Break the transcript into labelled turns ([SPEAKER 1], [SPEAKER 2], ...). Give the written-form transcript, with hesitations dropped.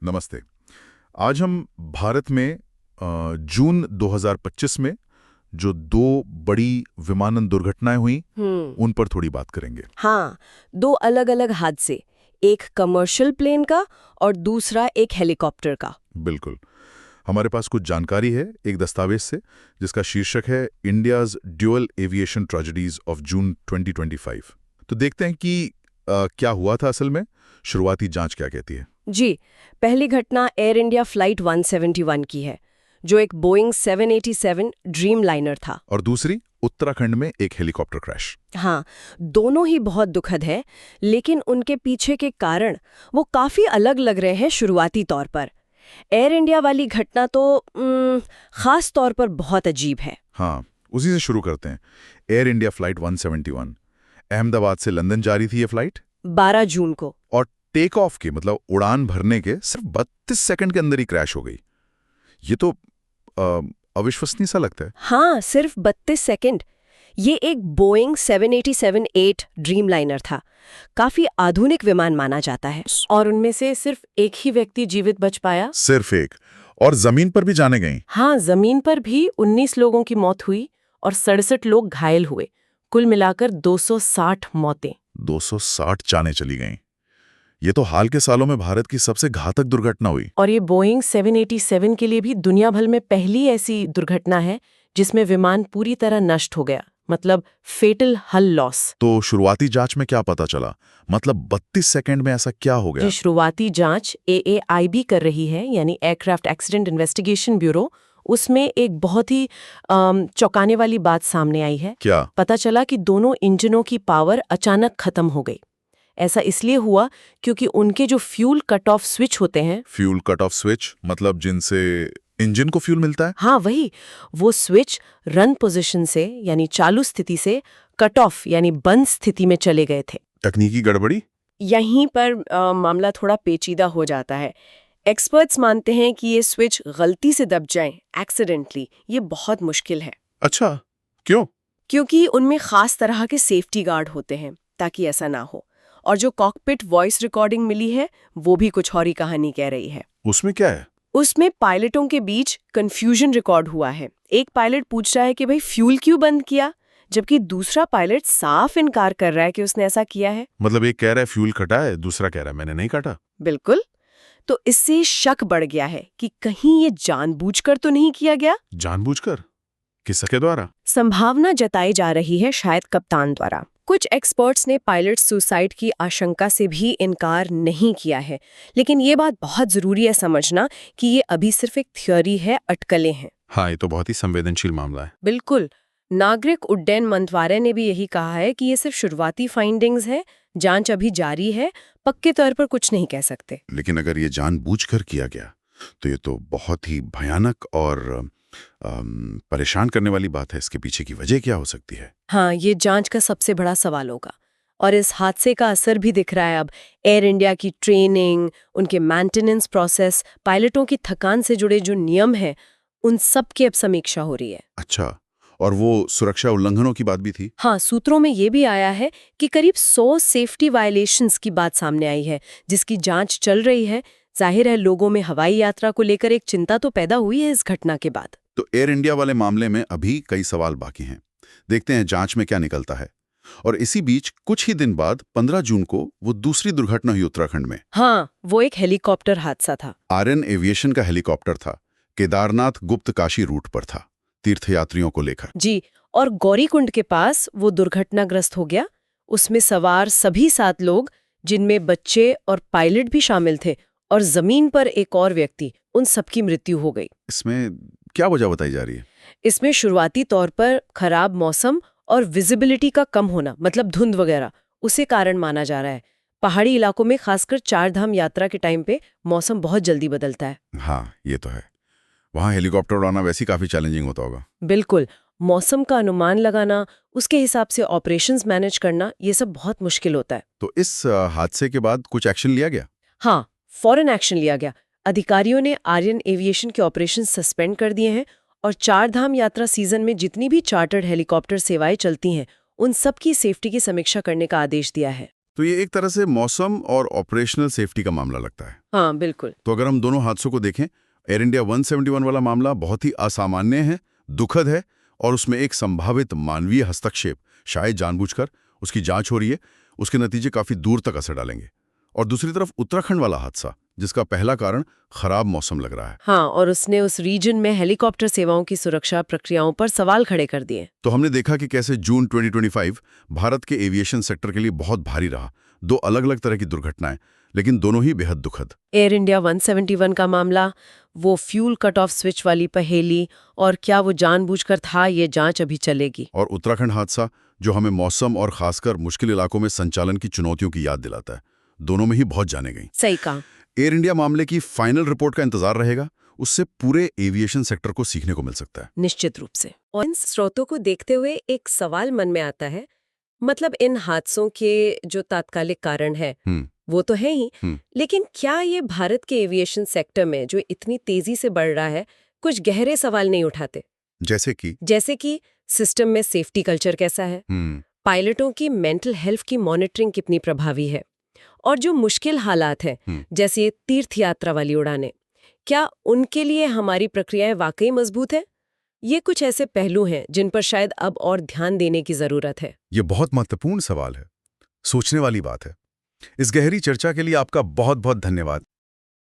[SPEAKER 1] नमस्ते। आज हम भारत में जून 2025 में जो दो बड़ी विमानन दुर्घटनाएं हुई उन पर थोड़ी बात करेंगे।
[SPEAKER 2] हाँ, दो अलग अलग हादसे, एक कमर्शियल प्लेन का और दूसरा एक हेलीकॉप्टर का।
[SPEAKER 1] बिल्कुल। हमारे पास कुछ जानकारी है एक दस्तावेज से जिसका शीर्षक है India's dual aviation tragedies of June 2025। तो देखते हैं कि क्या हुआ था असल में, शुरुआती जांच क्या कहती है।
[SPEAKER 2] जी, पहली घटना एयर इंडिया फ्लाइट 171 की है, जो एक बोइंग 787 ड्रीम लाइनर था।
[SPEAKER 1] और दूसरी उत्तराखंड में एक हेलीकॉप्टर क्रैश।
[SPEAKER 2] हाँ, दोनों ही बहुत दुखद है, लेकिन उनके पीछे के कारण वो काफी अलग लग रहे हैं शुरुआती तौर पर। एयर इंडिया वाली घटना तो खास तौर पर बहुत अजीब है।
[SPEAKER 1] हाँ, उसी से शुरू करते हैं। एयर इंडिया फ्लाइट 171 अहमदाबाद से लंदन जा रही थी ये फ्लाइट
[SPEAKER 2] 12 जून को।
[SPEAKER 1] और टेक ऑफ के मतलब उड़ान भरने के सिर्फ 32 सेकंड के अंदर ही क्रैश हो गई। ये तो अविश्वसनीय सा लगता है।
[SPEAKER 2] हाँ, सिर्फ 32 सेकंड। ये एक बोइंग 787-8 ड्रीम लाइनर था। काफी आधुनिक विमान माना जाता है। और उनमें से सिर्फ एक ही व्यक्ति जीवित बच पाया।
[SPEAKER 1] सिर्फ एक, और जमीन पर भी जाने गई।
[SPEAKER 2] हाँ, जमीन पर भी 19 लोगों की मौत हुई और 67 लोग घायल हुए। कुल मिलाकर 260 मौतें।
[SPEAKER 1] 260 जानें चली गईं। ये तो हाल के सालों में भारत की सबसे घातक दुर्घटना हुई।
[SPEAKER 2] और ये बोइंग 787 के लिए भी दुनिया भर में पहली ऐसी दुर्घटना है जिसमें विमान पूरी तरह नष्ट हो गया, मतलब फेटल हल लॉस।
[SPEAKER 1] तो शुरुआती जांच में क्या पता चला, मतलब 32 सेकंड में ऐसा क्या हो गया?
[SPEAKER 2] जो शुरुआती जांच AAIB कर रही है, यानी एयरक्राफ्ट एक्सीडेंट इन्वेस्टिगेशन ब्यूरो, उसमें एक बहुत ही चौंकाने वाली बात सामने आई है।
[SPEAKER 1] क्या?
[SPEAKER 2] पता चला कि दोनों इंजनों की पावर अचानक खत्म हो गई। ऐसा इसलिए हुआ क्योंकि उनके जो फ्यूल कट ऑफ स्विच होते हैं।
[SPEAKER 1] फ्यूल कट ऑफ स्विच मतलब जिनसे इंजन को फ्यूल मिलता है?
[SPEAKER 2] हाँ, वही। वो स्विच रन पोजीशन से, यानी चालू स्थिति से, कट ऑफ यानी बंद स्थिति में चले गए थे।
[SPEAKER 1] तकनीकी गड़बड़ी?
[SPEAKER 2] यहीं पर मामला थोड़ा पेचीदा हो जाता है। एक्सपर्ट्स मानते हैं कि ये स्विच गलती से दब जाएं, एक्सीडेंटली, ये बहुत मुश्किल है।
[SPEAKER 1] अच्छा, क्यों?
[SPEAKER 2] क्योंकि उनमें खास तरह के सेफ्टी गार्ड होते हैं ताकि ऐसा ना हो। और जो कॉकपिट वॉइस रिकॉर्डिंग मिली है वो भी कुछ और ही कहानी कह रही है।
[SPEAKER 1] उसमें क्या है?
[SPEAKER 2] उसमें पायलटों के बीच कंफ्यूजन रिकॉर्ड हुआ है। एक पायलट पूछ रहा है कि भाई फ्यूल क्यों बंद किया, जबकि दूसरा पायलट साफ इनकार कर रहा है कि उसने ऐसा किया है।
[SPEAKER 1] मतलब एक कह रहा है फ्यूल कटा है, दूसरा कह रहा है मैंने नहीं काटा।
[SPEAKER 2] बिल्कुल। तो इससे शक बढ़ गया है कि कहीं ये जानबूझकर तो नहीं किया गया।
[SPEAKER 1] जानबूझकर? किसके द्वारा?
[SPEAKER 2] संभावना जताई जा रही है शायद कप्तान द्वारा। कुछ एक्सपर्ट्स ने पायलट सुसाइड की आशंका से भी इनकार नहीं किया है, लेकिन ये बात बहुत जरूरी है समझना कि ये अभी सिर्फ एक थ्योरी है, अटकलें हैं।
[SPEAKER 1] हाँ, ये तो बहुत ही संवेदनशील मामला है।
[SPEAKER 2] बिल्कुल। नागरिक उड्डयन मंत्रालय ने भी यही कहा है कि ये सिर्फ शुरुआती फाइंडिंग्स है, जांच अभी जारी है, पक्के तौर पर कुछ नहीं कह सकते।
[SPEAKER 1] लेकिन अगर ये जानबूझकर किया गया तो ये तो बहुत ही भयानक और परेशान करने वाली बात है। इसके पीछे की वजह क्या हो सकती है?
[SPEAKER 2] हाँ, ये जांच का सबसे बड़ा सवाल होगा। और इस हादसे का असर भी दिख रहा है अब। एयर इंडिया की ट्रेनिंग, उनके मेंटेनेंस प्रोसेस, पायलटों की थकान से जुड़े जो नियम हैं, उन सब की अब समीक्षा हो रही है।
[SPEAKER 1] अच्छा, और वो सुरक्षा उल्लंघनों की बात भी थी?
[SPEAKER 2] हाँ, सूत्रों में ये भी आया है कि करीब 100 सेफ्टी वायलेशंस की बात सामने आई है, जिसकी जांच चल रही है। जाहिर है लोगों में हवाई यात्रा को लेकर एक चिंता तो पैदा हुई है इस घटना के बाद।
[SPEAKER 1] तो एयर इंडिया वाले मामले में अभी कई सवाल बाकी हैं। देखते हैं जांच में क्या निकलता है। और इसी बीच कुछ ही दिन बाद 15 जून को वो दूसरी दुर्घटना हुई उत्तराखंड में।
[SPEAKER 2] हाँ, वो एक हेलीकॉप्टर हादसा था।
[SPEAKER 1] आर्यन एविएशन का हेलीकॉप्टर था, केदारनाथ गुप्त काशी रूट पर था, तीर्थयात्रियों को लेकर।
[SPEAKER 2] जी, और गौरीकुंड के पास वो दुर्घटनाग्रस्त हो गया। उसमें सवार सभी 7 लोग, जिनमें बच्चे और पायलट भी शामिल थे, और जमीन पर एक और व्यक्ति, उन सबकी मृत्यु हो गई।
[SPEAKER 1] इसमें क्या वजह बताई जा रही है?
[SPEAKER 2] इसमें शुरुआती तौर पर खराब मौसम और विजिबिलिटी का कम होना, मतलब धुंध वगैरह, उसे कारण माना जा रहा है। पहाड़ी इलाकों में खासकर 4 धाम यात्रा के टाइम पे मौसम बहुत जल्दी बदलता है।
[SPEAKER 1] हाँ, ये तो है। वहाँ हेलीकॉप्टर उड़ाना वैसे ही काफी चैलेंजिंग होता होगा।
[SPEAKER 2] बिल्कुल। मौसम का अनुमान लगाना, उसके हिसाब से ऑपरेशंस मैनेज करना, ये सब बहुत मुश्किल होता है।
[SPEAKER 1] तो इस हादसे के बाद कुछ एक्शन लिया गया?
[SPEAKER 2] हाँ, फौरन एक्शन लिया गया। अधिकारियों ने आर्यन एविएशन के ऑपरेशन सस्पेंड कर दिए हैं और 4 धाम यात्रा सीजन में जितनी भी चार्टर्ड हेलीकॉप्टर सेवाएं चलती हैं, उन सब की सेफ्टी की समीक्षा करने का आदेश दिया है।
[SPEAKER 1] तो ये एक तरह से मौसम और ऑपरेशनल सेफ्टी का मामला लगता है।
[SPEAKER 2] हाँ बिल्कुल।
[SPEAKER 1] तो अगर हम दोनों हादसों को देखें, एयर इंडिया 171 वाला मामला बहुत ही असामान्य है, दुखद है, और उसमें एक संभावित मानवीय हस्तक्षेप, शायद जानबूझकर, उसकी जांच हो रही है, उसके नतीजे काफी दूर तक असर डालेंगे। और दूसरी तरफ उत्तराखंड वाला हादसा, जिसका पहला कारण खराब मौसम लग रहा है।
[SPEAKER 2] हाँ, और उसने उस रीजन में हेलीकॉप्टर सेवाओं की सुरक्षा प्रक्रियाओं पर सवाल खड़े कर दिए।
[SPEAKER 1] तो हमने देखा कि कैसे जून 2025 भारत के एविएशन सेक्टर के लिए बहुत भारी रहा। दो अलग अलग तरह की दुर्घटनाएं, लेकिन दोनों ही बेहद दुखद।
[SPEAKER 2] एयर इंडिया 171 का मामला, वो फ्यूल कट ऑफ स्विच वाली पहेली, और क्या वो जानबूझकर था, ये जांच अभी चलेगी।
[SPEAKER 1] और उत्तराखंड हादसा, जो हमें मौसम और खासकर मुश्किल इलाकों में संचालन की चुनौतियों की याद दिलाता है। दोनों में ही बहुत जाने गई।
[SPEAKER 2] सही कहा।
[SPEAKER 1] एयर इंडिया मामले की फाइनल रिपोर्ट का इंतजार रहेगा। उससे पूरे एविएशन सेक्टर को सीखने को मिल सकता है।
[SPEAKER 2] निश्चित रूप से। और इन स्रोतों को देखते हुए एक सवाल मन में आता है, मतलब इन हादसों के जो तात्कालिक कारण है वो तो है ही, लेकिन क्या ये भारत के एविएशन सेक्टर में जो इतनी तेजी से बढ़ रहा है, कुछ गहरे सवाल नहीं उठाते? जैसे कि सिस्टम में सेफ्टी कल्चर कैसा है, पायलटों की मेंटल हेल्थ की मॉनिटरिंग कितनी प्रभावी है, और जो मुश्किल हालात हैं जैसे तीर्थ यात्रा वाली उड़ानें, क्या उनके लिए हमारी प्रक्रियाएं वाकई मजबूत है? ये कुछ ऐसे पहलू हैं जिन पर शायद अब और ध्यान देने की जरूरत है।
[SPEAKER 1] ये बहुत महत्वपूर्ण सवाल है, सोचने वाली बात है। इस गहरी चर्चा के लिए आपका बहुत बहुत धन्यवाद।